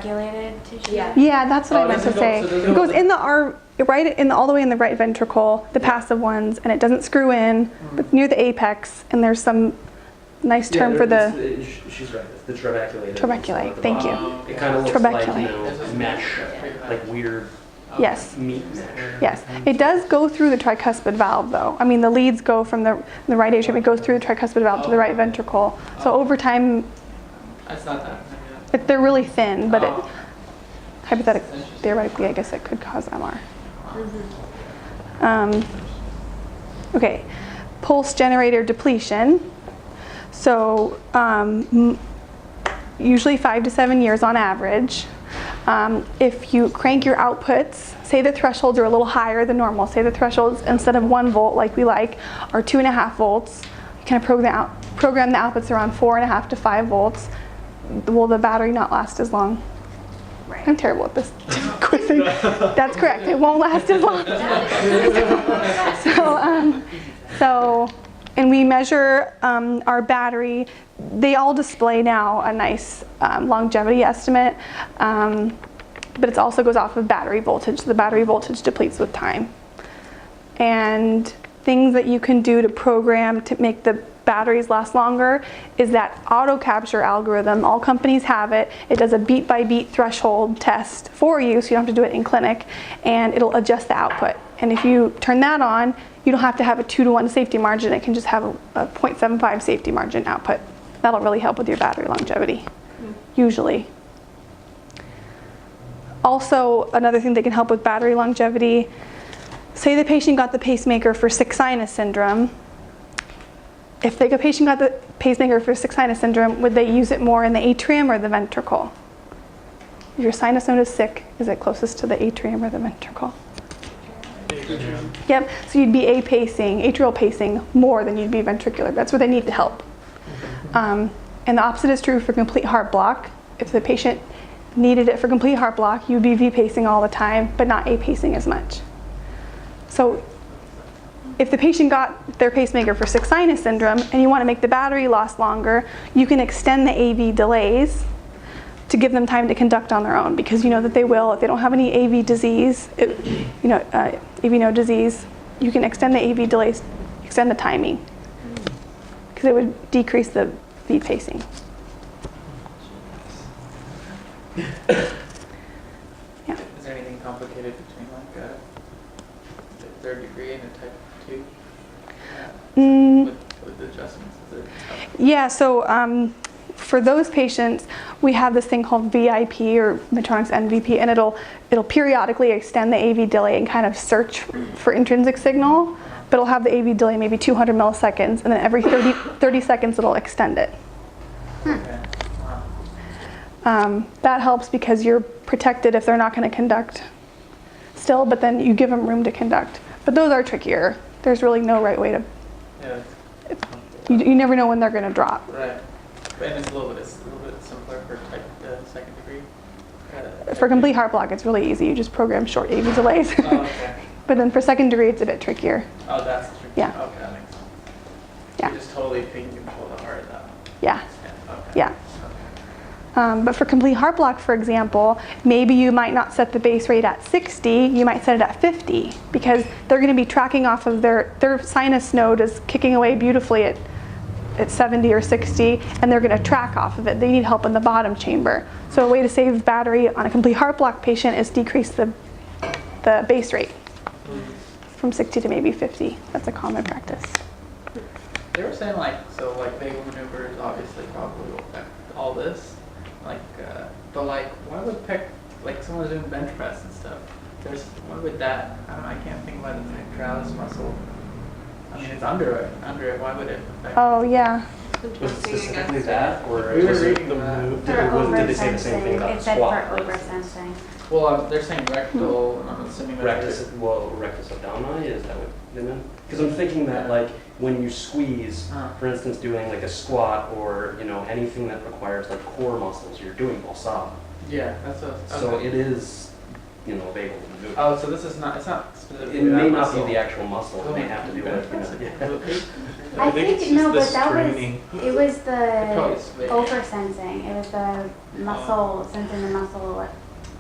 regulated tissue? Yeah, that's what I meant to say. So It goes in the all the way in the right ventricle, the passive ones, and it doesn't screw in, but near the apex, and there's some nice term for the she's right. It's the trabeculate. trabeculate. Thank you. It kind of looks like, Trabeculate. mesh, like weird Yes. meat mesh. Yes, it does go through the tricuspid valve though. I mean, the leads go from the right atrium, it goes through the tricuspid valve to the right ventricle. So over time, It's not that. they're really thin, but hypothetically, theoretically, I guess it could cause MR. Okay, pulse generator depletion. So usually 5 to 7 years on average. If you crank your outputs, say the thresholds are a little higher than normal, say the thresholds instead of 1 volt like we like are 2.5 volts, you can program the outputs around 4.5 to 5 volts. Will the battery not last as long? Right. I'm terrible at this quizzing. That's correct. It won't last as long. And we measure our battery. They all display now a nice longevity estimate, but it also goes off of battery voltage. The battery voltage depletes with time. And things that you can do to program to make the batteries last longer is that auto capture algorithm. All companies have it. It does a beat by beat threshold test for you, so you don't have to do it in clinic, and it'll adjust the output. And if you turn that on, you don't have to have a 2-to-1 safety margin. It can just have a 0.75 safety margin output. That'll really help with your battery longevity, usually. Also, another thing that can help with battery longevity, say the patient got the pacemaker for sick sinus syndrome. If the patient got the pacemaker for sick sinus syndrome, would they use it more in the atrium or the ventricle? If your sinus node is sick, is it closest to the atrium or the ventricle? Yep, so you'd be apacing, atrial pacing more than you'd be ventricular. That's where they need the help. And the opposite is true for complete heart block. If the patient needed it for complete heart block, you'd be V-pacing all the time, but not apacing as much. So if the patient got their pacemaker for sick sinus syndrome and you want to make the battery last longer, you can extend the AV delays to give them time to conduct on their own, because you know that they will. If they don't have any AV disease, AV node disease, you can extend the AV delays, extend the timing, because it would decrease the V pacing. Yeah. Is there anything complicated between like a third degree and a type 2? With the adjustments? Yeah, so for those patients, we have this thing called VIP or Medtronic's NVP, and it'll periodically extend the AV delay and kind of search for intrinsic signal, but it'll have the AV delay maybe 200 milliseconds, and then every 30 seconds it'll extend it. Okay. Wow. That helps because you're protected if they're not going to conduct still, but then you give them room to conduct. But those are trickier. There's really no right way to. Yeah. You never know when they're going to drop. Right. And it's a little bit simpler for type second degree. For complete heart block, it's really easy. You just program short AV delays. Oh, okay. But then for second degree, it's a bit trickier. Oh, that's tricky. Yeah. Okay, that makes sense. Yeah. You just totally can control the heart though. Yeah. Okay. Yeah. But for complete heart block, for example, maybe you might not set the base rate at 60, you might set it at 50, because they're going to be tracking off of their sinus node is kicking away beautifully at 70 or 60, and they're going to track off of it. They need help in the bottom chamber. So a way to save battery on a complete heart block patient is decrease the base rate from 60 to maybe 50. That's a common practice. They were saying like vagal maneuvers obviously probably will affect all this. But like, why would like someone's doing bench press and stuff? Why would that? I don't know. I can't think about the pectoralis muscle. I mean, it's under it. Why would it affect? Oh yeah. Was it specifically that, or We were was it reading the that. move? For Did they say the same thing about It said squat? for oversensing. Well, they're saying rectal, and I'm assuming that Rectus abdomini, is that what they meant? Because I'm thinking that like when you squeeze, for instance, doing like a squat or anything that requires like core muscles, you're doing balsam. Yeah, that's a. Okay. So it is you know, vagal maneuver. Oh, so this is not, it's not specifically It may that not be muscle. the actual muscle, it may have to do with, I think, it's no, just but the that straining. was, it was probably the switch. oversensing. It was the muscle, sensing the muscle.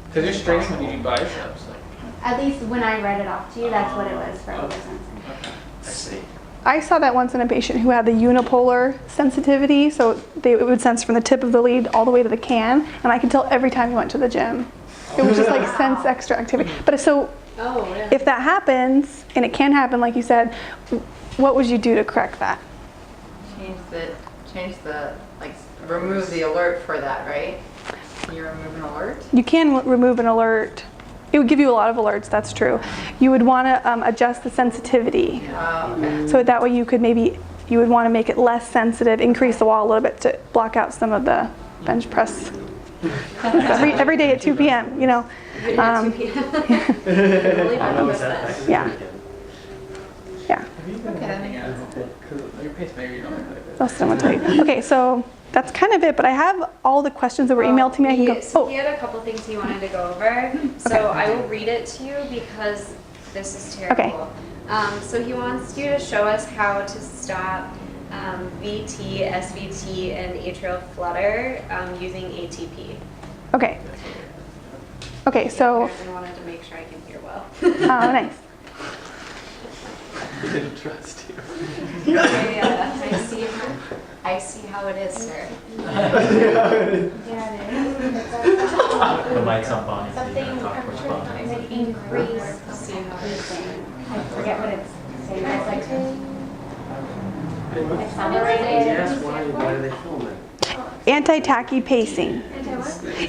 Because you're straining when you do biceps. Like, At least when I read it off to you, that's what it was for Okay. oversensing. okay. I see. I saw that once in a patient who had the unipolar sensitivity, so it would sense from the tip of the lead all the way to the can, and I could tell every time he went to the gym. It was just like sense extra activity. But so Oh, yeah. if that happens, and it can happen, like you said, what would you do to correct that? Change the, like, remove the alert for that, right? Can you remove an alert? You can remove an alert. It would give you a lot of alerts, that's true. You would want to adjust the sensitivity. Okay. So that way you could maybe, you would want to make it less sensitive, increase the wall a little bit to block out some of the bench press. every day at 2 p.m., you know. Believe I know Is that this. back Yeah. again? Yeah, Have you been Okay, that looking makes at, because your pacemaker, you don't look like this. that's stomatoid. Okay, so that's kind of it, but I have all the questions that were emailed to me. I can go, So oh, he had a couple things he wanted to go over. So I will read it to you because this is terrible. Okay. So he wants you to show us how to stop VT, SVT, and atrial flutter using ATP. okay. Okay, so, I wanted to make sure I can hear well. oh, nice. He didn't trust you. I see how it is, sir. Yeah, it is. The mic's up on it, so you Something gotta talk towards the bottom. it's like increase pacing. I forget what it's saying. It's like accelerated. Yes, why do they film it? Anti-tachy pacing.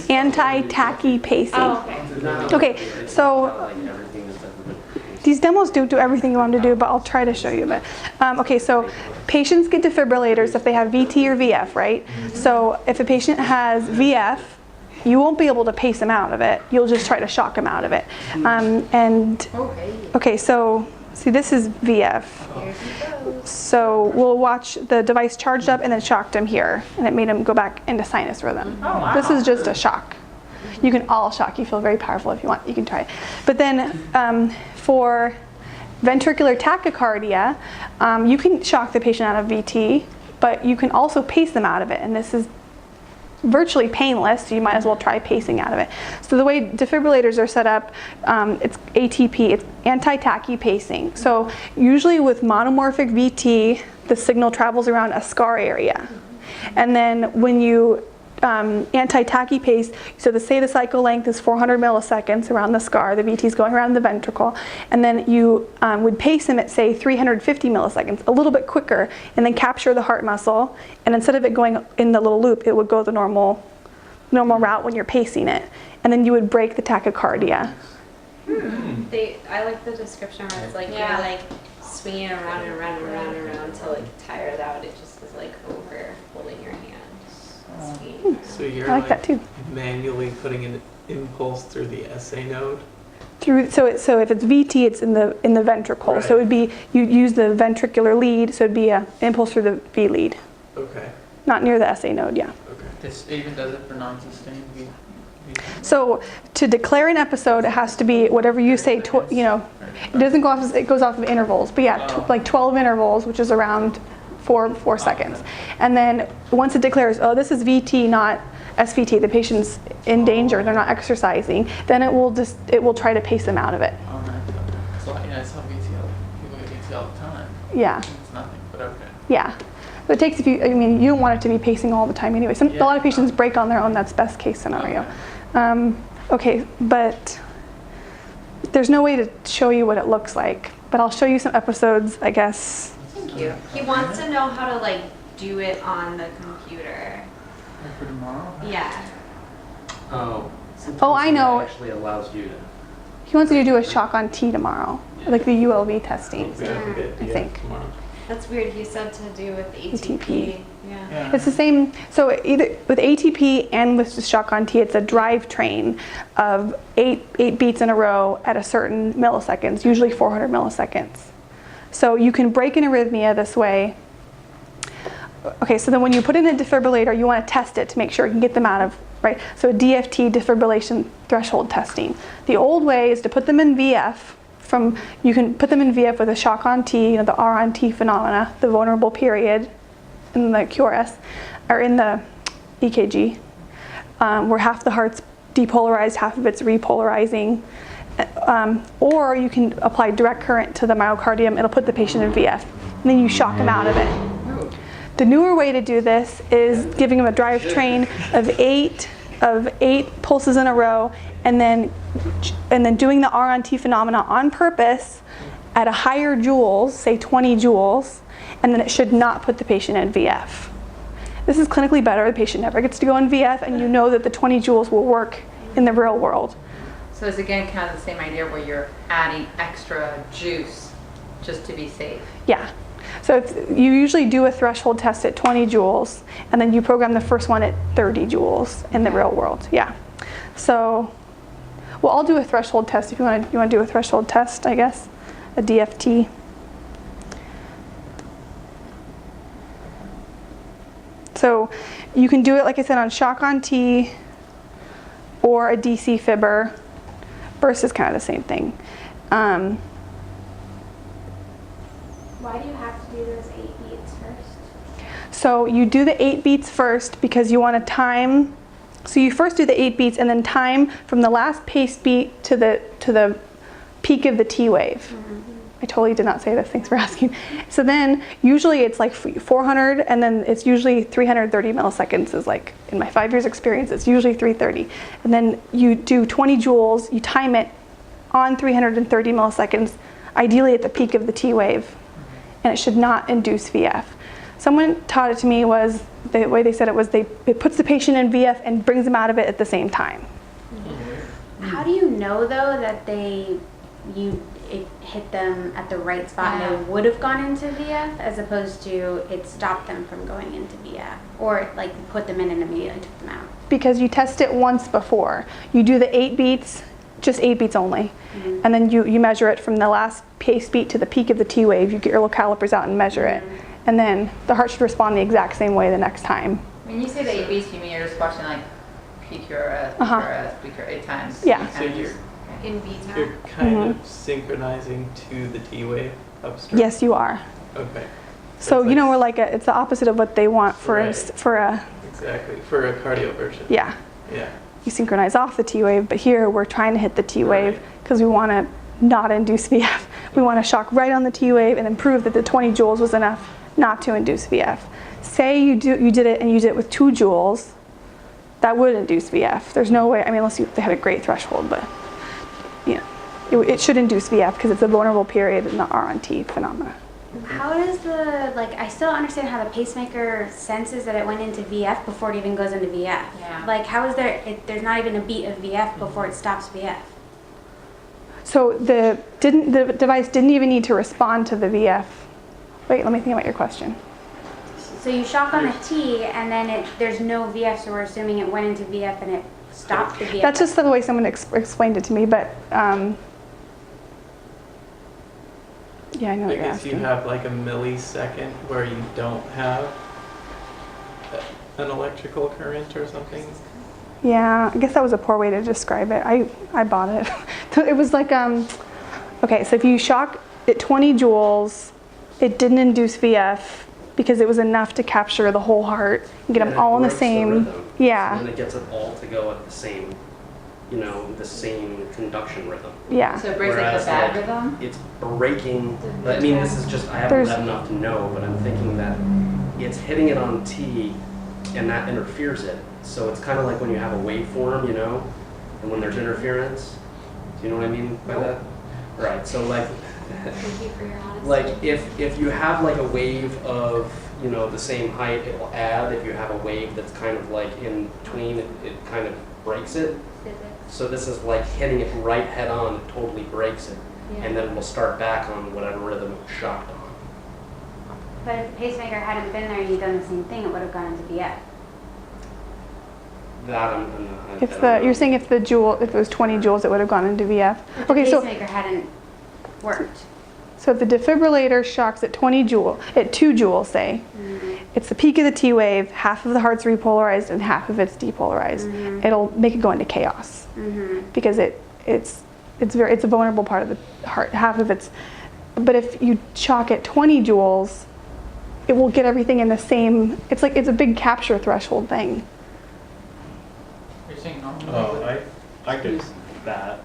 Anti-tachy pacing. Oh, okay. Okay, so Like everything that's ever been. these demos do everything you want them to do, but I'll try to show you. But okay, so patients get defibrillators if they have VT or VF, right? So if a patient has VF, you won't be able to pace them out of it. You'll just try to shock them out of it. And okay, so see, this is VF. So we'll watch the device charged up and then shocked him here, and it made him go back into sinus rhythm. Oh, wow. This is just a shock. You can all shock. You feel very powerful if you want. You can try it. But then for ventricular tachycardia, you can shock the patient out of VT, but you can also pace them out of it. And this is virtually painless, so you might as well try pacing out of it. So the way defibrillators are set up, it's ATP, it's anti-tachy pacing. So usually with monomorphic VT, the signal travels around a scar area. And then when you anti-tachy pace, so say the cycle length is 400 milliseconds around the scar, the VT is going around the ventricle, and then you would pace them at say 350 milliseconds, a little bit quicker, and then capture the heart muscle, and instead of it going in the little loop, it would go the normal route when you're pacing it, and then you would break the tachycardia. I like the description where it's like you're like swinging around and around and around and around until like tired out. It just is like over holding your hand. Swinging around. So you're I like that too. manually putting an impulse through the SA node? So if it's VT, it's in the ventricle. Right. So it would be, you use the ventricular lead, so it'd be an impulse through the V lead, Okay, not near the SA node, yeah. okay. This even does it for non-sustained So to declare an episode, it has to be whatever you say, it doesn't go off, it goes off of intervals, but yeah, like 12 intervals, which is around 4 seconds. And then once it declares, oh, this is VT, not SVT, the patient's in danger, they're not exercising, then it will try to pace them out of it. Oh, nice. So, yeah, I saw VTL. People get VT all the time. Yeah, It's nothing, but okay. yeah. But it takes you don't want it to be pacing all the time anyway. A lot of patients break on their own, that's best case scenario. Okay, but there's no way to show you what it looks like, but I'll show you some episodes, I guess. Thank you. He wants to know how to like do it on the computer. For tomorrow? Yeah. Oh. Oh, I know. It actually allows you to. He wants you to do a shock on T tomorrow, like the ULV testing. We have to get I think. tomorrow. That's weird. He said to do with ATP. ATP. Yeah. Yeah. It's the same, so either with ATP and with shock on T, it's a drive train of eight beats in a row at a certain milliseconds, usually 400 milliseconds. So you can break an arrhythmia this way. Okay, so then when you put in a defibrillator, you want to test it to make sure you can get them out of right? So DFT, defibrillation threshold testing. The old way is to put them in VF. You can put them in VF with a shock on T, you know, the R on T phenomena, the vulnerable period in the QRS, or in the EKG, where half the heart's depolarized, half of it's repolarizing. Or you can apply direct current to the myocardium. It'll put the patient in VF, and then you shock them out of it. The newer way to do this is giving them a drivetrain of eight pulses in a row, and then doing the R on T phenomena on purpose at a higher joules, say 20 joules, and then it should not put the patient in VF. This is clinically better. The patient never gets to go in VF, and you know that the 20 joules will work in the real world. So it's again kind of the same idea where you're adding extra juice just to be safe. Yeah. So you usually do a threshold test at 20 joules, and then you program the first one at 30 joules in the real world. Yeah. So, well, I'll do a threshold test if you want to do a threshold test, I guess, a DFT. So you can do it, like I said, on shock on T or a DC fibber. Burst is kind of the same thing. Why do you have to do those 8 beats first? So you do the 8 beats first because you want to time. So you first do the 8 beats and then time from the last pace beat to the peak of the T wave. Mm-hmm. I totally did not say this. Thanks for asking. So then usually it's like 400, and then it's usually 330 milliseconds is like, in my 5 years experience, it's usually 330. And then you do 20 joules, you time it on 330 milliseconds, ideally at the peak of the T wave, and it should not induce VF. Someone taught it to me was, the way they said it was, it puts the patient in VF and brings them out of it at the same time. How do you know though that it hit them at the right spot and they would have gone into VF, as opposed to it stopped them from going into VF, or like put them in and immediately took them out? Because you test it once before. You do the 8 beats, just 8 beats only. Mm-hmm. And then you measure it from the last pace beat to the peak of the T wave. You get your little calipers out and measure it. And then the heart should respond the exact same way the next time. When you say the 8 beats, you mean you're just watching like PQRS, PQRS, 8 times? Yeah. So you're You're kind of synchronizing to the T wave upstream? Yes, you are. Okay. So you know, we're like it's the opposite of what they want for Right. Exactly, for a cardioversion. Yeah. Yeah. You synchronize off the T wave, but here we're trying to hit the T wave because we want to not induce VF. We want to shock right on the T wave and then prove that the 20 joules was enough not to induce VF. Say you did it and you did it with 2 joules, that would induce VF. There's no way, I mean, unless they had a great threshold, but you know, it should induce VF because it's a vulnerable period in the R on T phenomena. How does I still don't understand how the pacemaker senses that it went into VF before it even goes into VF. Yeah. Like, how is there's not even a beat of VF before it stops VF? So the device didn't even need to respond to the VF. Wait, let me think about your question. So you shock on the T, and then there's no VF, so we're assuming it went into VF and it stopped the VF. That's just the way someone explained it to me, but yeah, I know what you're Because you asking. have like a millisecond where you don't have an electrical current or something. Yeah, I guess that was a poor way to describe it. I bought it. So it was like, okay, so if you shock at 20 joules, it didn't induce VF because it was enough to capture the whole heart and get them all in the same. Yeah. And it gets it all to go at the same, the same conduction rhythm. Yeah. So it breaks like Whereas, the bad like, rhythm? It's breaking. I mean, this is just, I haven't read enough to know, but I'm thinking that it's hitting it on T and that interferes it. So it's kind of like when you have a waveform, and when there's interference. Do you know what I mean by that? Right. So like, Thank you for your honesty. like if you have like a wave of the same height, it will add. If you have a wave that's kind of like in between, it kind of breaks it. Physics. So this is like hitting it right head on, it totally breaks it. Yeah. And then it will start back on whatever rhythm it was shocked on. But if the pacemaker hadn't been there and you'd done the same thing, it would have gone into VF. That You're saying if it was 20 joules, it would have gone into VF. If the Okay, so pacemaker hadn't worked. if the defibrillator shocks at 2 joules, say, it's the peak of the T wave, half of the heart's repolarized and half of it's depolarized. It'll make it go into chaos because it's a vulnerable part of the heart. Half of it's, but if you shock at 20 joules, it will get everything in the same. It's a big capture threshold thing. You're saying normally? Oh, I get that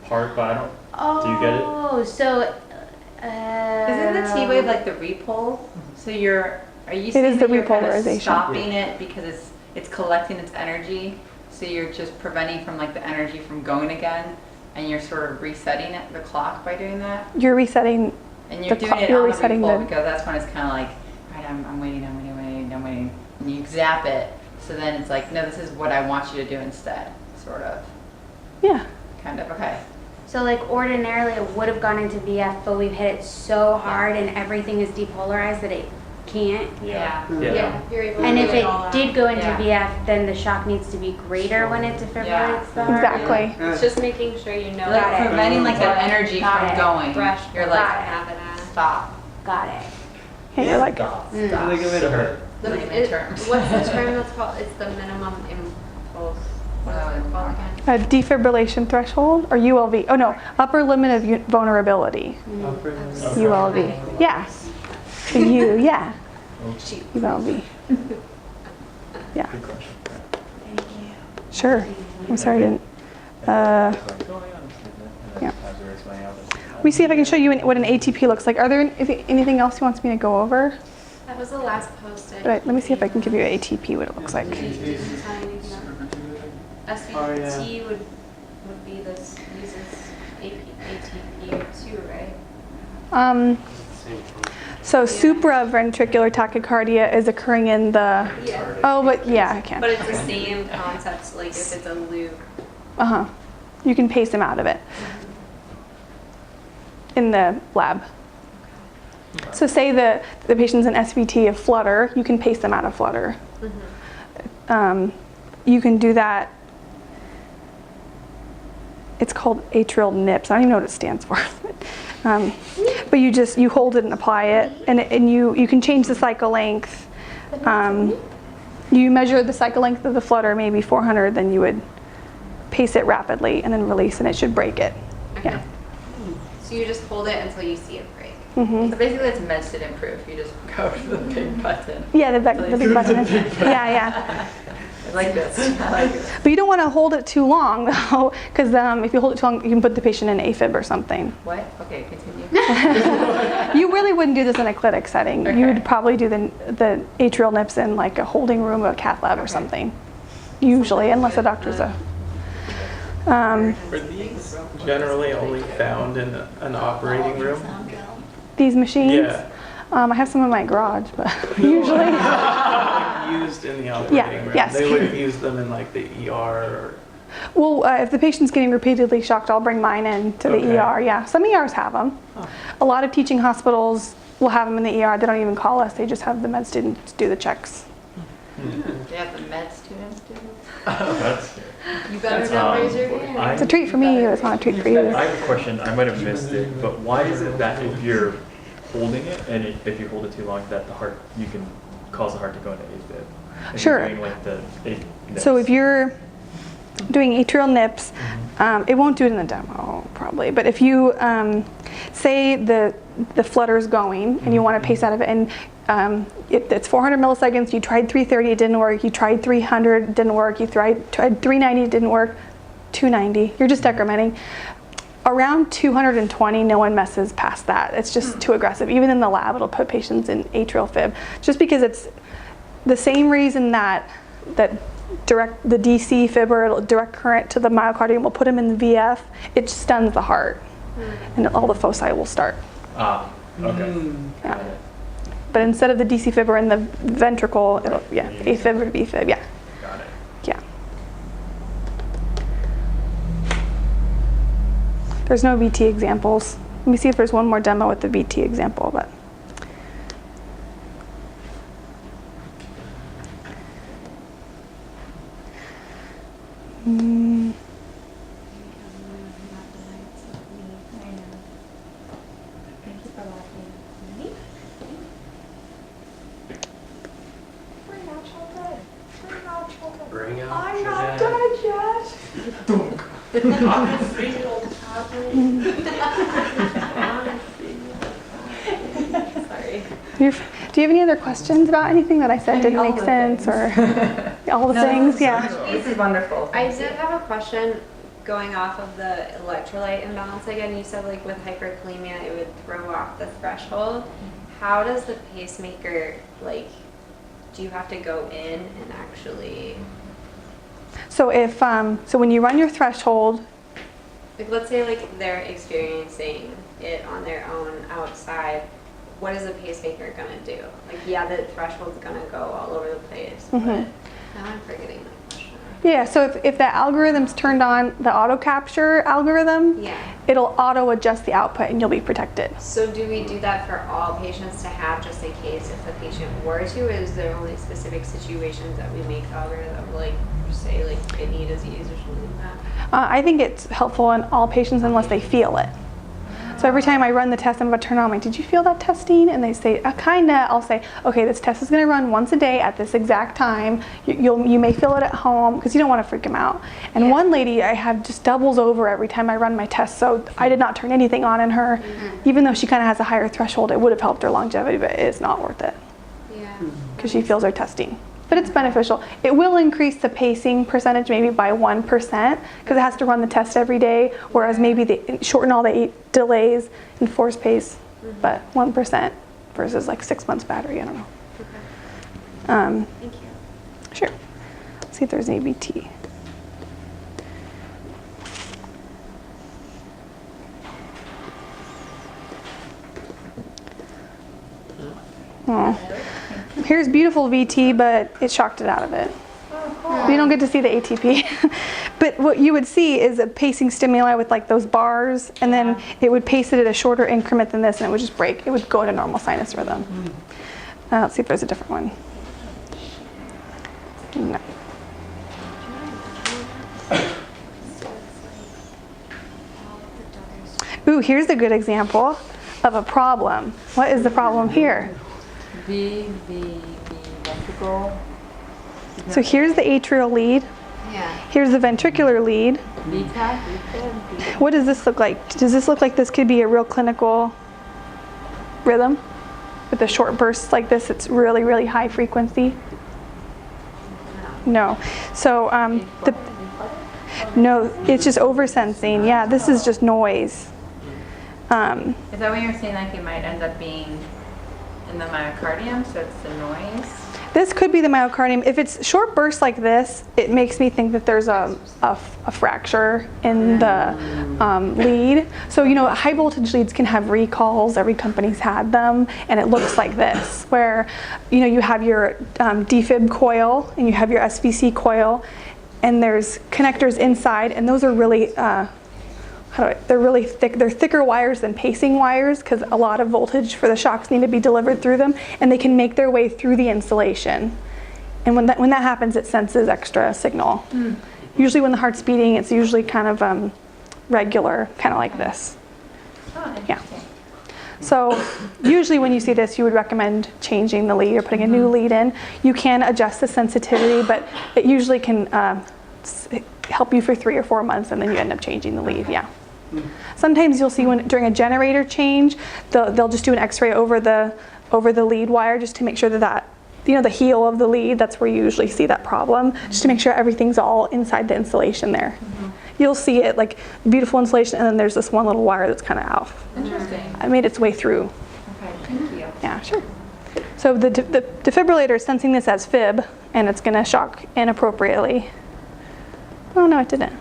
part, but I don't. Do you get it? Oh, so. Isn't the T wave like the repole? So are you saying is the that you're kind of repolarization. stopping it because it's collecting its energy? So you're just preventing from like the energy from going again, and you're sort of resetting the clock by doing that? You're resetting. And you're doing it on the repole because that's when it's kind of like, right, I'm waiting, and you zap it. So then it's like, no, this is what I want you to do instead, sort of. Yeah. Kind of, okay. So like ordinarily it would have gone into VF, but we've hit it so hard and everything is depolarized that it can't. Yeah. You're able And to if do it all that. did go into Yeah. VF, then the shock needs to be greater when it defibrillates Yeah. the heart. Exactly. It's just making sure you know Like Got it. preventing like that energy Got from it. going. threshold You're to like, have it at. stop. Got it. Yeah, you're like, Stop. Like a bit of hurt. Layman terms. What's the term that's called? It's the minimum impulse. What is it called again? a defibrillation threshold or ULV. Oh no, upper limit of vulnerability. ULV. Yeah. The U, yeah. ULV. Yeah. Good question. Sure. I'm sorry I didn't. Yeah. Let me see if I can show you what an ATP looks like. Are there anything else you want me to go over? That was the last post. Let me see if I can give you an ATP, what it looks like. SVT would be this uses ATP too, right? So supraventricular tachycardia is occurring in the. Yeah. Oh, but yeah, I can. But it's the same concept, like if it's a loop. You can pace them out of it in the lab. So say the patient's in SVT of flutter, you can pace them out of flutter. You can do that. It's called atrial NIPS. I don't even know what it stands for. But you hold it and apply it, and you can change the cycle length. You measure the cycle length of the flutter, maybe 400, then you would pace it rapidly and then release, and it should break it. Okay. Yeah. So you just hold it until you see it break. So basically it's medicine improve. You just go to the big button. Yeah, the big button. Yeah. I like this. I like it. But you don't want to hold it too long, though, because if you hold it too long, you can put the patient in AFib or something. What? Okay, continue. You really wouldn't do this in a clinic setting. Okay. You would probably do the atrial NIPS in like a holding room or a cath lab or something. Usually, unless the doctor's a. Are these generally only found in an operating room? These machines? Yeah. I have some in my garage, but usually. Used in the operating room. yes. They wouldn't use them in like the ER or. Well, if the patient's getting repeatedly shocked, I'll bring mine in to the Okay. ER. Yeah, some ERs have them. Huh. A lot of teaching hospitals will have them in the ER. They don't even call us. They just have the med students do the checks. They have the med students do this? That's You better not raise your I- hand. It's a treat for me. It's not a treat for you. I have a question. I might have missed it, but why is it that if you're holding it and if you hold it too long, that you can cause the heart to go into AFib? If Sure. You're doing like the So if you're doing atrial NIPS, it won't do it in the demo probably, but if you say the flutter is going and you want to pace out of it, and it's 400 milliseconds, you tried 330, it didn't work, you tried 300, it didn't work, you tried 390, it didn't work, 290, you're just decrementing. Around 220, no one messes past that. It's just too aggressive. Even in the lab, it'll put patients in atrial fib, just because it's the same reason that the DC fibr, direct current to the myocardium, will put them in the VF. It stuns the heart, and all the foci will start. okay. Yeah. But instead of the DC fibr in the ventricle, AFib or VFib. Yeah. Got it. Yeah. There's no VT examples. Let me see if there's one more demo with the VT example, but. Sorry. Do you have any other questions about anything that I said didn't make sense, or all the things? Yeah. This is wonderful. I did have a question going off of the electrolyte imbalance again. You said like with hyperkalemia it would throw off the threshold. How does the pacemaker, like, do you have to go in and actually, So if so when you run your threshold, like, let's say like they're experiencing it on their own outside, what is the pacemaker gonna do? Like, yeah, the threshold's gonna go all over the place, but now I'm forgetting my question. yeah, so if that algorithm's turned on, the auto capture algorithm, Yeah. it'll auto adjust the output and you'll be protected. So do we do that for all patients to have, just in case if the patient were to? Is there only specific situations that we make the algorithm, like say like kidney disease or something like that? I think it's helpful in all patients unless they feel it. So every time I run the test, I'm going to turn on, I'm like, did you feel that testing? And they say, kinda. I'll say, okay, this test is going to run once a day at this exact time. You may feel it at home, because you don't want to freak them out. And one lady I have just doubles over every time I run my test, so I did not turn anything on in her. Even though she kind of has a higher threshold, it would have helped her longevity, but it's not worth it, Yeah. because she feels her testing. But it's beneficial. It will increase the pacing percentage maybe by 1%, because it has to run the test every day, whereas maybe they shorten all the 8 delays and force pace, but 1% versus like 6 months battery, I don't know. Okay. Thank you. Sure. Let's see if there's an ABT. Oh. Here's beautiful VT, but it shocked it out of it. You don't get to see the ATP. But what you would see is a pacing stimuli with like those bars, and then it would pace it at a shorter increment than this, and it would just break. It would go to normal sinus rhythm. Let's see if there's a different one. No. Ooh, here's a good example of a problem. What is the problem here? The ventricle. So here's the atrial lead. Yeah. Here's the ventricular lead. What does this look like? Does this look like this could be a real clinical rhythm? With a short bursts like this, it's really, really high frequency? No. So no, it's just oversensing. Yeah, this is just noise. Is that what you're saying, like it might end up being in the myocardium, so it's the noise? This could be the myocardium. If it's short bursts like this, it makes me think that there's a fracture in the lead. So, you know, high voltage leads can have recalls. Every company's had them. And it looks like this, where, you know, you have your defib coil and you have your SVC coil, and there's connectors inside, and those are really, they're really thick. They're thicker wires than pacing wires, because a lot of voltage for the shocks need to be delivered through them, and they can make their way through the insulation. And when that happens, it senses extra signal. Usually when the heart's beating, it's usually kind of regular, kind of like this. Oh, Yeah. So usually when you see this, you would recommend changing the lead or putting a new lead in. You can adjust the sensitivity, but it usually can help you for 3 or 4 months, and then you end up changing the lead. Yeah. Sometimes you'll see during a generator change, they'll just do an X-ray over the lead wire just to make sure that you know, the heel of the lead, that's where you usually see that problem, just to make sure everything's all inside the insulation there. You'll see it like beautiful insulation, and then there's this one little wire that's kind of off. Interesting. It made its way through. Okay, thank you. Yeah, sure. So the defibrillator is sensing this as fib, and it's going to shock inappropriately. Oh no, it didn't.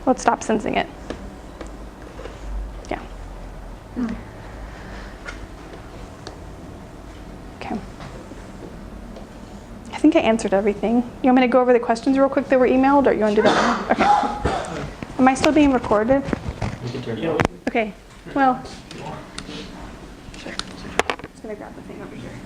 Let's stop sensing it. Yeah. Okay. I think I answered everything. You want me to go over the questions real quick that were emailed, or you want to do that? Okay. Am I still being recorded? You can turn it off. Okay. Well. Sure. I'm just going to grab the thing over here.